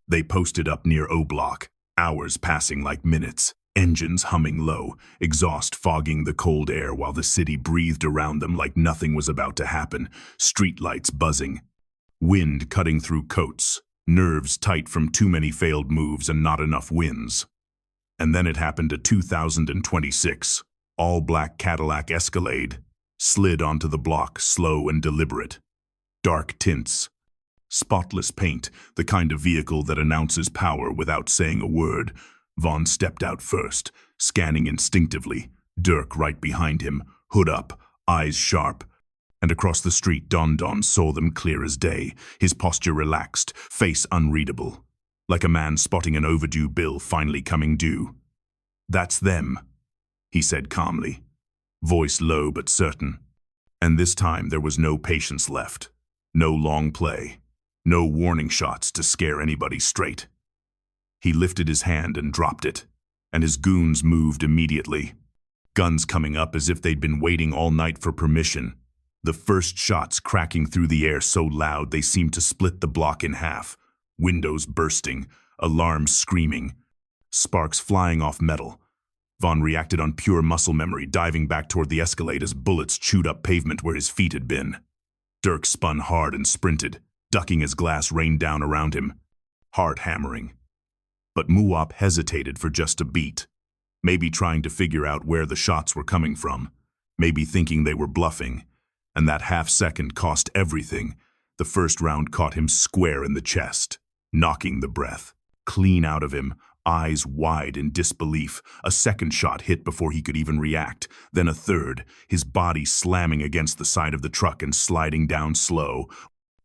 They posted up near OBlock, hours passing like minutes, engines humming low, exhaust fogging the cold air while the city breathed around them like nothing was about to happen, streetlights buzzing, wind cutting through coats, nerves tight from too many failed moves and not enough wins. And then it happened to 2026. All-black Cadillac Escalade slid onto the block, slow and deliberate. Dark tints, spotless paint, the kind of vehicle that announces power without saying a word. Vaughn stepped out first, scanning instinctively. Durk right behind him, hood up, eyes sharp. And across the street, Don saw them clear as day, his posture relaxed, face unreadable, like a man spotting an overdue bill finally coming due. "That's them," he said calmly, voice low but certain. And this time there was no patience left, no long play, no warning shots to scare anybody straight. He lifted his hand and dropped it, and his goons moved immediately, guns coming up as if they'd been waiting all night for permission. The first shots cracking through the air so loud they seemed to split the block in half, windows bursting, alarms screaming, sparks flying off metal. Vaughn reacted on pure muscle memory, diving back toward the Escalade as bullets chewed up pavement where his feet had been. Durk spun hard and sprinted, ducking as glass rained down around him, heart hammering. But Muwop hesitated for just a beat, maybe trying to figure out where the shots were coming from, maybe thinking they were bluffing, and that half second cost everything. The first round caught him square in the chest, knocking the breath clean out of him, eyes wide in disbelief. A second shot hit before he could even react, then a third, his body slamming against the side of the truck and sliding down slow,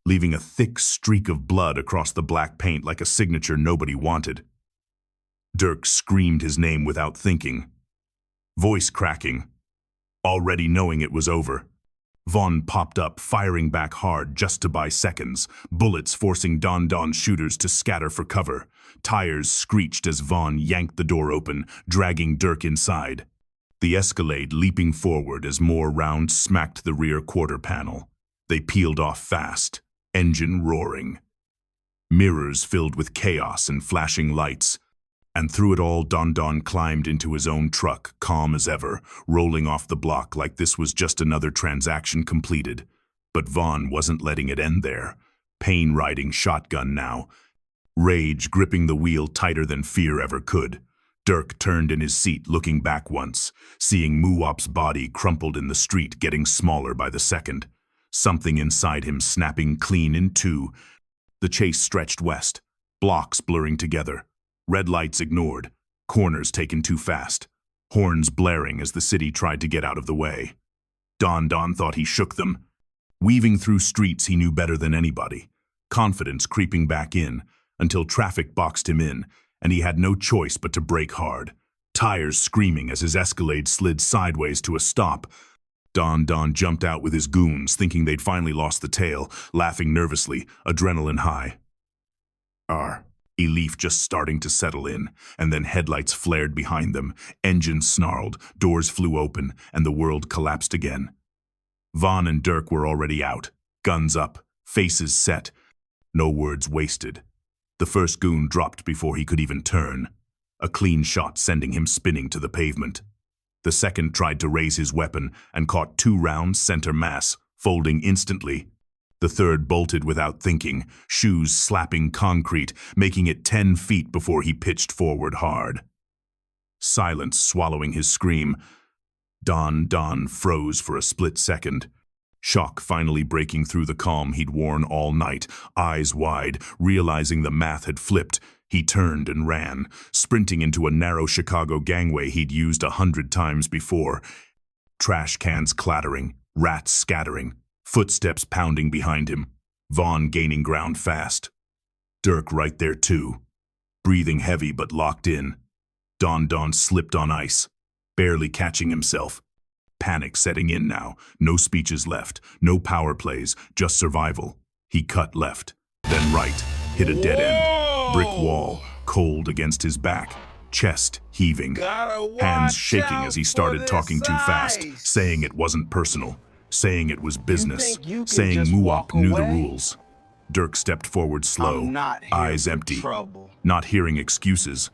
leaving a thick streak of blood across the black paint like a signature nobody wanted. Durk screamed his name without thinking, voice cracking, already knowing it was over. Vaughn popped up, firing back hard just to buy seconds, bullets forcing Don's shooters to scatter for cover. Tires screeched as Vaughn yanked the door open, dragging Durk inside. The Escalade leaping forward as more rounds smacked the rear quarter panel. They peeled off fast, engine roaring. Mirrors filled with chaos and flashing lights. And through it all, Don climbed into his own truck, calm as ever, rolling off the block like this was just another transaction completed. But Vaughn wasn't letting it end there. Pain riding shotgun now, rage gripping the wheel tighter than fear ever could. Durk turned in his seat, looking back once, seeing Muwop's body crumpled in the street, getting smaller by the second. Something inside him snapping clean in two. The chase stretched west, blocks blurring together. Red lights ignored, corners taken too fast, horns blaring as the city tried to get out of the way. Don thought he shook them. Weaving through streets he knew better than anybody, confidence creeping back in, until traffic boxed him in, and he had no choice but to brake hard, tires screaming as his Escalade slid sideways to a stop. Don jumped out with his goons, thinking they'd finally lost the tail, laughing nervously, adrenaline high. A leaf just starting to settle in, and then headlights flared behind them, engines snarled, doors flew open, and the world collapsed again. Vaughn and Durk were already out, guns up, faces set, no words wasted. The first goon dropped before he could even turn, a clean shot sending him spinning to the pavement. The second tried to raise his weapon and caught 2 rounds center mass, folding instantly. The third bolted without thinking, shoes slapping concrete, making it 10 feet before he pitched forward hard. Silence swallowing his scream. Don froze for a split second. Shock finally breaking through the calm he'd worn all night, eyes wide, realizing the math had flipped. He turned and ran, sprinting into a narrow Chicago gangway he'd used 100 times before. Trash cans clattering, rats scattering. Footsteps pounding behind him, Vaughn gaining ground fast. Durk right there too, breathing heavy but locked in. Don slipped on ice, barely catching himself. Panic setting in now, no speeches left, no power plays, just survival. He cut left, then right, hit a dead end. Brick wall, cold against his back, chest heaving, hands shaking as he started talking too fast, saying it wasn't personal. Saying it was business, saying Muwop knew the rules. Durk stepped forward slow, I'm not here eyes for empty, trouble. not hearing excuses,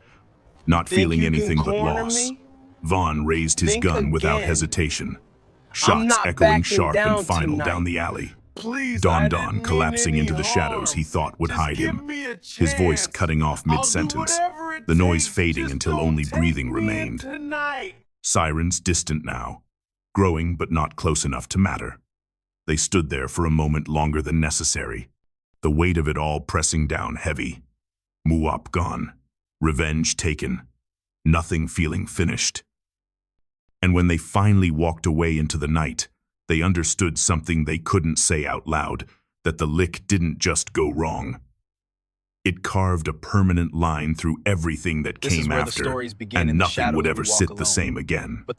not Think feeling you can anything but corner loss. me? Vaughn raised his Think gun without again. hesitation. I'm Shots not echoing backing sharp and down final tonight. down the alley. Please, Don I Don didn't collapsing mean into any the shadows he harm. thought would Just hide give him. me a His voice chance. cutting off I'll do mid-sentence, whatever it the noise takes. fading Just until don't only take breathing me in remained. tonight. Sirens distant now, growing but not close enough to matter. They stood there for a moment longer than necessary, the weight of it all pressing down heavy. Muwop gone, revenge taken, nothing feeling finished. And when they finally walked away into the night, they understood something they couldn't say out loud, that the lick didn't just go wrong. It carved a permanent line through everything that This is came where the after, stories begin and in the nothing shadows would we ever walk sit the alone. same again. But